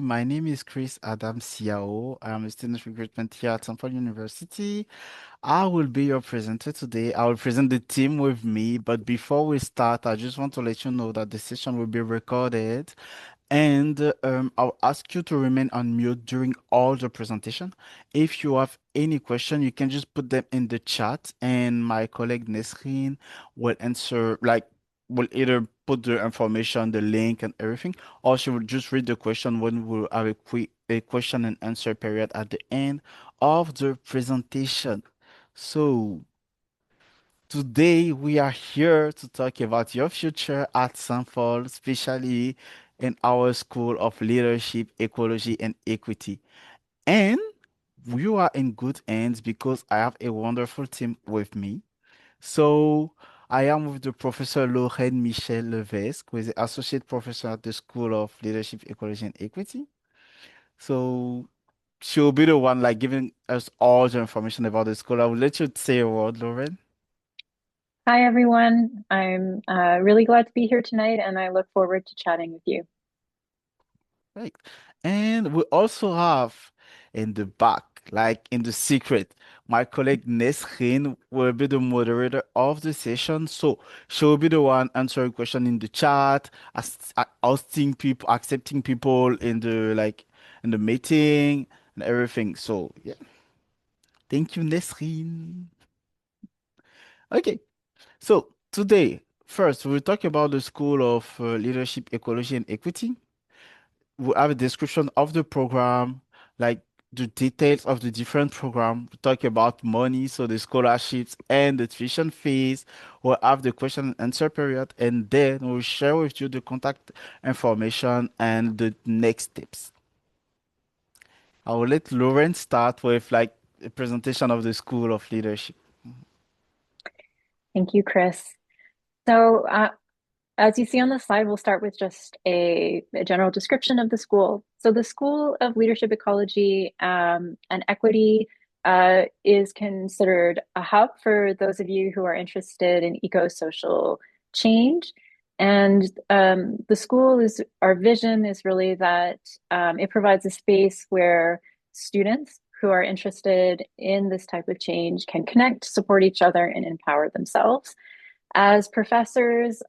My name is Chris Adam Siao. I am a student recruitment here at Stanford University. I will be your presenter today. I will present the team with me, but before we start, I just want to let you know that the session will be recorded and I'll ask you to remain on mute during all the presentation. If you have any question, you can just put them in the chat, and my colleague Nesreen will answer, will either put the information, the link, and everything, or she will just read the question when we'll have a question and answer period at the end of the presentation. So, today, we are here to talk about your future at Stanford, especially in our School of Leadership, Ecology, and Equity. And you are in good hands because I have a wonderful team with me. So, I am with the Professor Lorraine Michel Levesque, who is the Associate Professor at the School of Leadership, Ecology, and Equity. So, she'll be the one giving us all the information about the school. I will let you say a word, Lorraine. Hi, everyone. I'm really glad to be here tonight, and I look forward to chatting with you. Right. And we also have in the back, like in the secret, my colleague Nesrine will be the moderator of the session. So she'll be the one answering question in the chat, asking people, accepting people in the meeting and everything. So yeah, thank you, Nesrine. Okay, so today, first we'll talk about the School of Leadership, Ecology, and Equity. We have a description of the program, like the details of the different program. We talk about money, so the scholarships and the tuition fees. We'll have the question and answer period, and then we'll share with you the contact information and the next steps. I will let Lauren start with a presentation of the School of Leadership. Thank you, Chris. So, as you see on the slide, we'll start with just a general description of the school. So, the School of Leadership, Ecology, and Equity is considered a hub for those of you who are interested in eco-social change. And the school is, our vision is really that it provides a space where students who are interested in this type of change can connect, support each other, and empower themselves. As professors,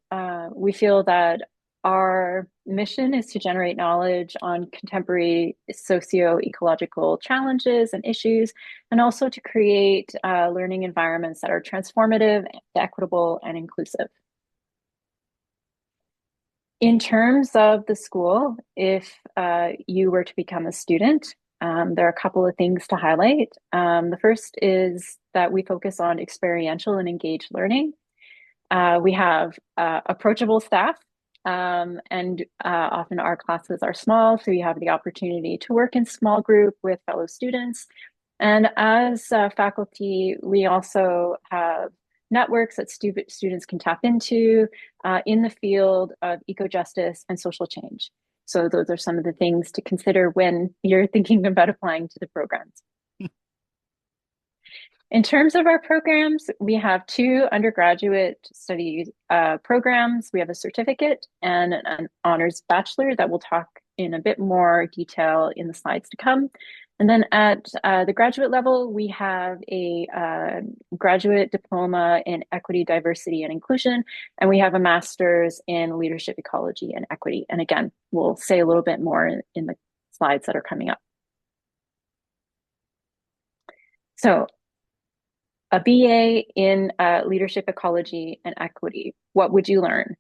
we feel that our mission is to generate knowledge on contemporary socio-ecological challenges and issues, and also to create learning environments that are transformative, equitable, and inclusive. In terms of the school, if you were to become a student, there are a couple of things to highlight. The first is that we focus on experiential and engaged learning. We have approachable staff, and often our classes are small, so you have the opportunity to work in small group with fellow students. And as faculty, we also have networks that students can tap into in the field of eco-justice and social change. So those are some of the things to consider when you're thinking about applying to the programs. In terms of our programs, we have two undergraduate study programs. We have a certificate and an honors bachelor that we'll talk in a bit more detail in the slides to come. And then at the graduate level, we have a graduate diploma in equity, diversity, and inclusion, and we have a master's in leadership, ecology, and equity. And again, we'll say a little bit more in the slides that are coming up. So a BA in leadership, ecology, and equity. What would you learn?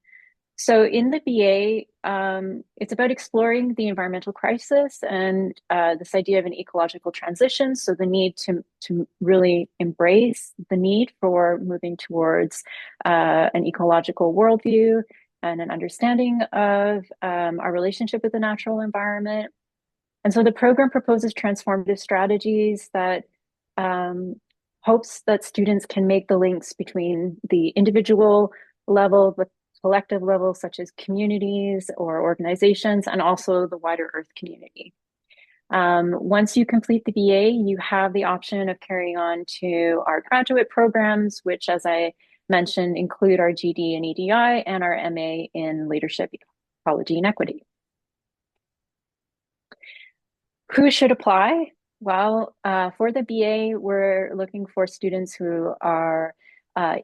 So in the BA, it's about exploring the environmental crisis and this idea of an ecological transition. So the need to really embrace the need for moving towards an ecological worldview and an understanding of our relationship with the natural environment. And so the program proposes transformative strategies that hopes that students can make the links between the individual level, the collective level, such as communities or organizations, and also the wider Earth community. Once you complete the BA, you have the option of carrying on to our graduate programs, which, as I mentioned, include our GD and EDI and our MA in leadership, ecology, and equity. Who should apply? Well, for the BA, we're looking for students who are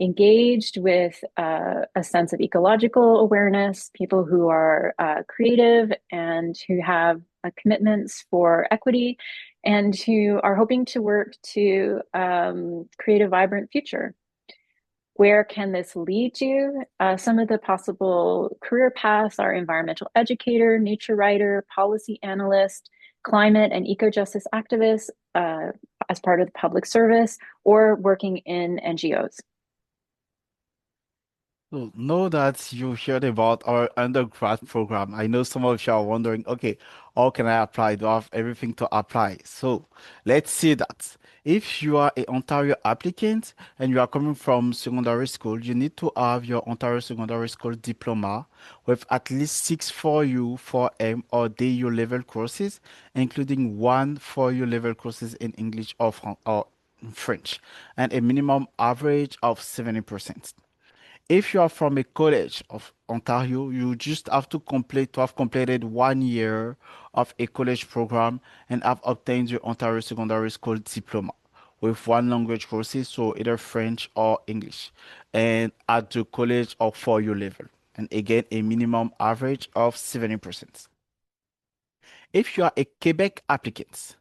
engaged with a sense of ecological awareness, people who are creative and who have commitments for equity, and who are hoping to work to create a vibrant future. Where can this lead you? Some of the possible career paths are environmental educator, nature writer, policy analyst, climate and eco-justice activist as part of the public service, or working in NGOs. So know that you heard about our undergrad program. I know some of you are wondering, okay, how can I apply? Do I have everything to apply? So let's see that. If you are an Ontario applicant and you are coming from secondary school, you need to have your Ontario Secondary School diploma with at least 6 4U, 4M, or DU level courses, including one 4U level courses in English or French, and a minimum average of 70%. If you are from a college of Ontario, you just have to have completed 1 year of a college program and have obtained your Ontario Secondary School diploma with one language courses, so either French or English, and at the college or 4U level. And again, a minimum average of 70%. If you are a Quebec applicant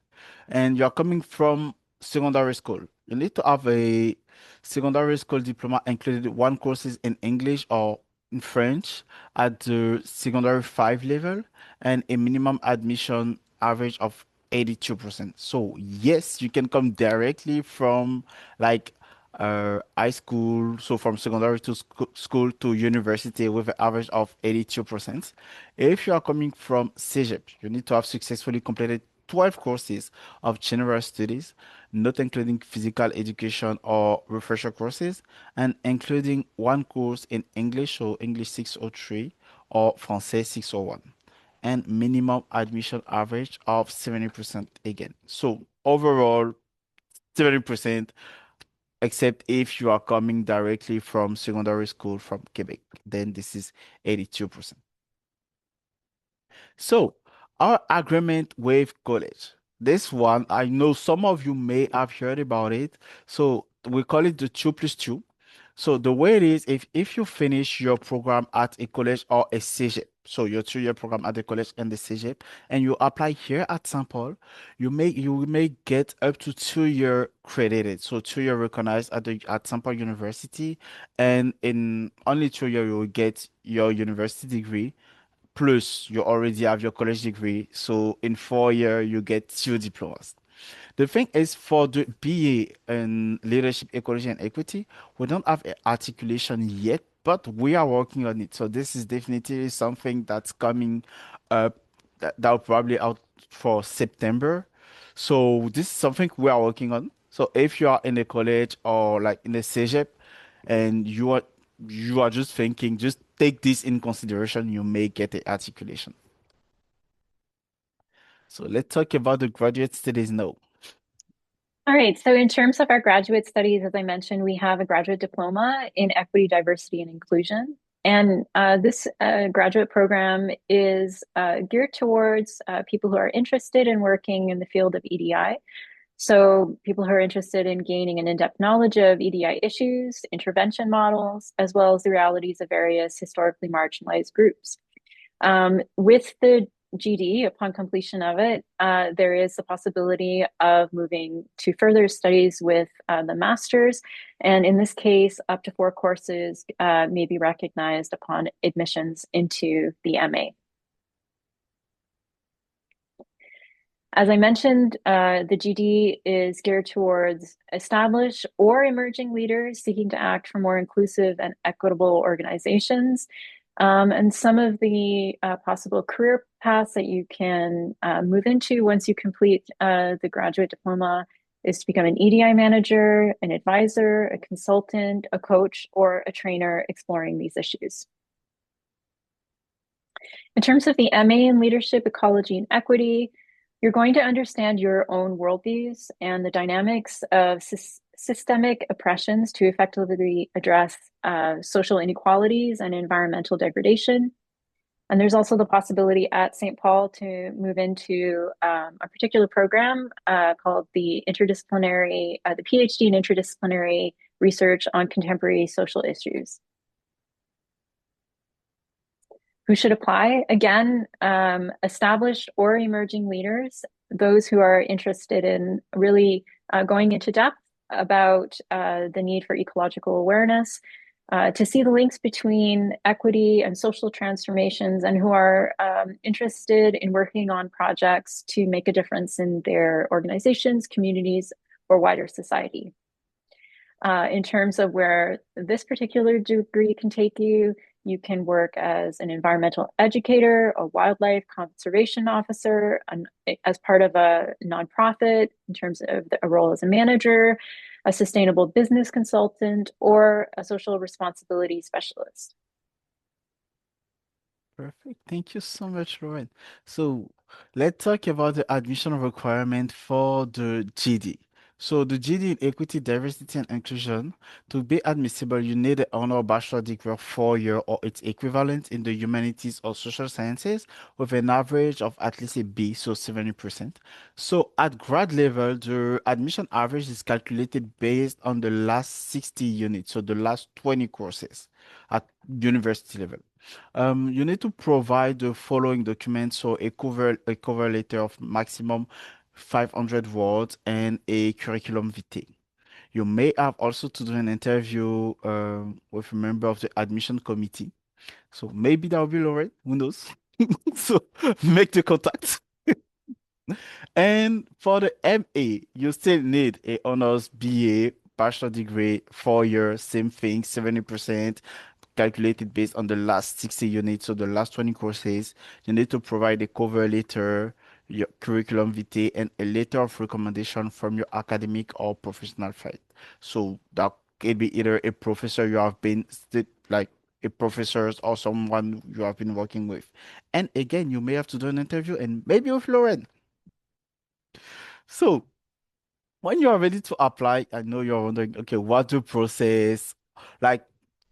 and you're coming from secondary school, you need to have a secondary school diploma included one courses in English or in French at the secondary 5 level and a minimum admission average of 82%. So yes, you can come directly from like high school, so from secondary to school to university with an average of 82%. If you are coming from CEGEP, you need to have successfully completed 12 courses of general studies, not including physical education or refresher courses, and including one course in English, so English 603 or Français 601, and minimum admission average of 70% again. So overall, 70%, except if you are coming directly from secondary school from Quebec, then this is 82%. So, our agreement with college. This one, I know some of you may have heard about it. So, we call it the 2+2. So, the way it is, if you finish your program at a college or a CEGEP, so your 2 year program at the college and the CEGEP, and you apply here at St. Paul, you may get up to 2 year credited. So 2 year recognized at St. Paul University, and in only 2 year you will get your university degree. Plus, you already have your college degree. So in 4 year, you get 2 diplomas. The thing is, for the BA in Leadership, Ecology and Equity, we don't have articulation yet, but we are working on it. So this is definitely something that's coming up that'll probably out for September. So this is something we are working on. So if you are in a college or like in a CEGEP and you are just thinking, just take this in consideration, you may get a articulation. So let's talk about the graduate studies now. All right, so in terms of our graduate studies, as I mentioned, we have a graduate diploma in equity, diversity, and inclusion. And this graduate program is geared towards people who are interested in working in the field of EDI. So, people who are interested in gaining an in-depth knowledge of EDI issues, intervention models, as well as the realities of various historically marginalized groups. With the GD, upon completion of it, there is the possibility of moving to further studies with the master's. And in this case, up to 4 courses may be recognized upon admissions into the MA. As I mentioned, the GD is geared towards established or emerging leaders seeking to act for more inclusive and equitable organizations. And some of the possible career paths that you can move into once you complete the graduate diploma is to become an EDI manager, an advisor, a consultant, a coach, or a trainer exploring these issues. In terms of the MA in Leadership, Ecology, and Equity, you're going to understand your own worldviews and the dynamics of systemic oppressions to effectively address social inequalities and environmental degradation. And there's also the possibility at St. Paul to move into a particular program called the PhD in interdisciplinary research on contemporary social issues. Who should apply? Again, established or emerging leaders, those who are interested in really going into depth about the need for ecological awareness, to see the links between equity and social transformations, and who are interested in working on projects to make a difference in their organizations, communities, or wider society. In terms of where this particular degree can take you, you can work as an environmental educator, a wildlife conservation officer, as part of a nonprofit, in terms of a role as a manager, a sustainable business consultant, or a social responsibility specialist. Perfect. Thank you so much, Lauren. So let's talk about the admission requirement for the GD. So the GD in Equity, Diversity, and Inclusion, to be admissible, you need an honor bachelor degree of 4 year or its equivalent in the humanities or social sciences with an average of at least a B, so 70%. So at grad level, the admission average is calculated based on the last 60 units, so the last 20 courses at university level. You need to provide the following documents, so a cover letter of maximum 500 words and a curriculum vitae. You may have also to do an interview with a member of the admission committee. So maybe that will be Lauren, who knows? So make the contact. And for the MA, you still need a honors BA, bachelor degree, 4 years, same thing, 70%, calculated based on the last 60 units, so the last 20 courses. You need to provide a cover letter, your curriculum vitae, and a letter of recommendation from your academic or professional field. So that could be either a professor you have been like a professor or someone you have been working with. And again, you may have to do an interview and maybe with Lauren. So when you are ready to apply, I know you're wondering, okay, what to process? Like,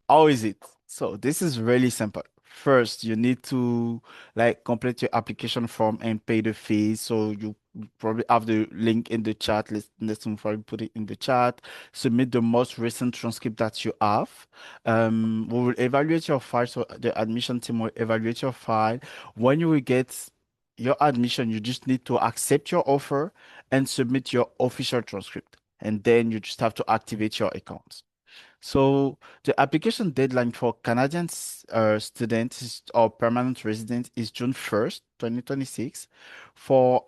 how is it? So this is really simple. First, you need to like complete your application form and pay the fees. So you probably have the link in the chat. Let's probably put it in the chat. Submit the most recent transcript that you have. We will evaluate your file. So the admission team will evaluate your file. When you will get your admission, you just need to accept your offer and submit your official transcript. And then you just have to activate your account. So the application deadline for Canadian students or permanent residents is June 1st, 2026. For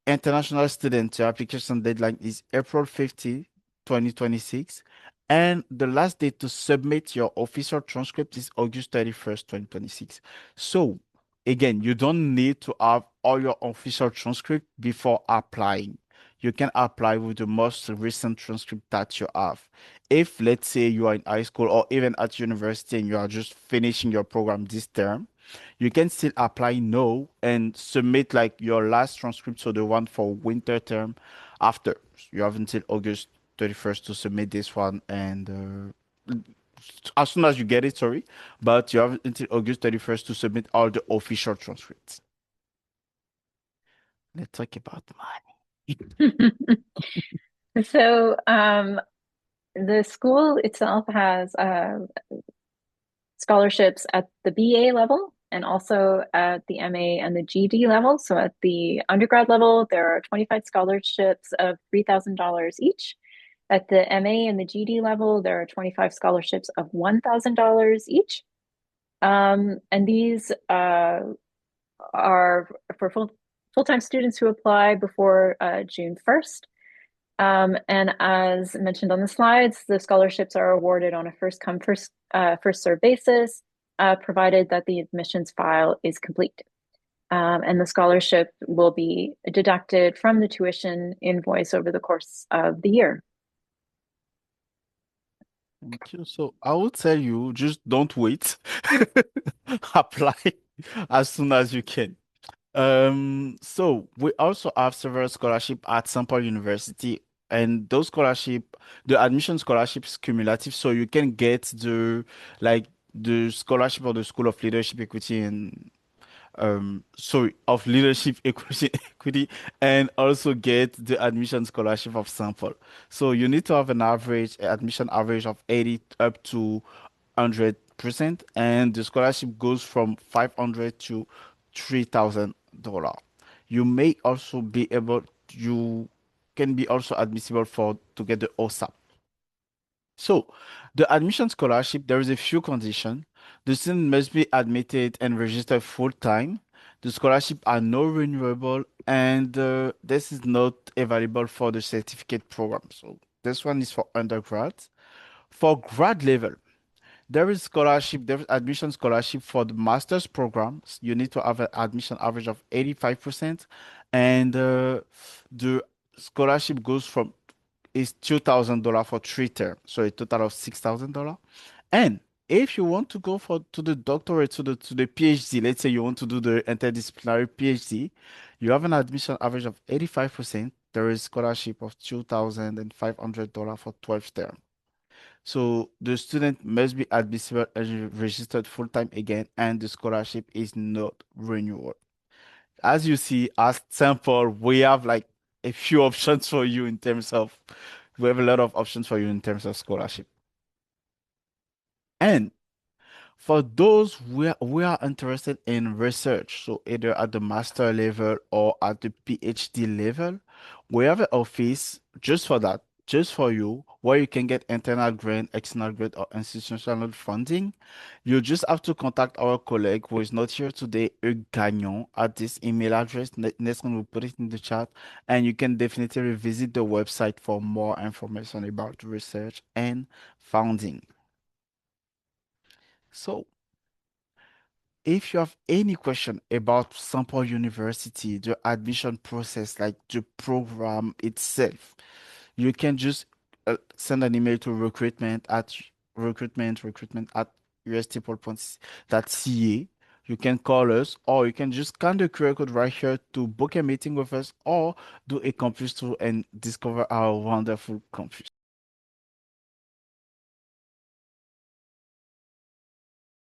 international students, your application deadline is April 15, 2026. And the last date to submit your official transcript is August 31st, 2026. So again, you don't need to have all your official transcript before applying. You can apply with the most recent transcript that you have. If, let's say, you are in high school or even at university and you are just finishing your program this term, you can still apply now and submit like your last transcript, so the one for winter term after. You have until August 31st to submit this one, and as soon as you get it, sorry, but you have until August 31st to submit all the official transcripts. Let's talk about money. So, the school itself has scholarships at the BA level and also at the MA and the GD level. So at the undergrad level, there are 25 scholarships of $3,000 each. At the MA and the GD level, there are 25 scholarships of $1,000 each. And these are for full-time students who apply before June 1st. And as mentioned on the slides, the scholarships are awarded on a first come, first serve basis, provided that the admissions file is complete. And the scholarship will be deducted from the tuition invoice over the course of the year. Thank you. So I would tell you, just don't wait. Apply as soon as you can. So we also have several scholarship at St. Paul University, and those scholarship, the admission scholarship is cumulative, so you can get the like the scholarship of the School of Leadership, Equity, and sorry, of leadership equity, and also get the admission scholarship of sample. So you need to have an average admission average of 80 up to 100%, and the scholarship goes from 500 to $3,000. You may also be able, you can be also admissible for to get the OSAP. So, the admission scholarship, there is a few conditions. The student must be admitted and registered full time. The scholarship are not renewable, and this is not available for the certificate program. So, this one is for undergrad. For grad level, there is scholarship, there is admission scholarship for the master's programs. You need to have an admission average of 85%, and the scholarship goes from is $2,000 for 3 terms, so a total of $6,000. And if you want to go for to the doctorate, to the PhD, let's say you want to do the interdisciplinary PhD, you have an admission average of 85%. There is scholarship of $2,500 for 12 terms. So the student must be admissible and registered full-time again, and the scholarship is not renewal. As you see, as sample, we have like a few options for you in terms of, we have a lot of options for you in terms of scholarship. And for those we are interested in research, so either at the master level or at the PhD level, we have an office just for that, just for you, where you can get internal grant, external grant, or institutional funding. You just have to contact our colleague who is not here today, Hugues Gagnon, at this email address. Next one, we'll put it in the chat, and you can definitely visit the website for more information about research and funding. So, if you have any question about Sample University, the admission process, like the program itself, you can just send an email to recruitment at ustpol.ca. You can call us, or you can just scan the QR code right here to book a meeting with us, or do a campus tour and discover our wonderful campus.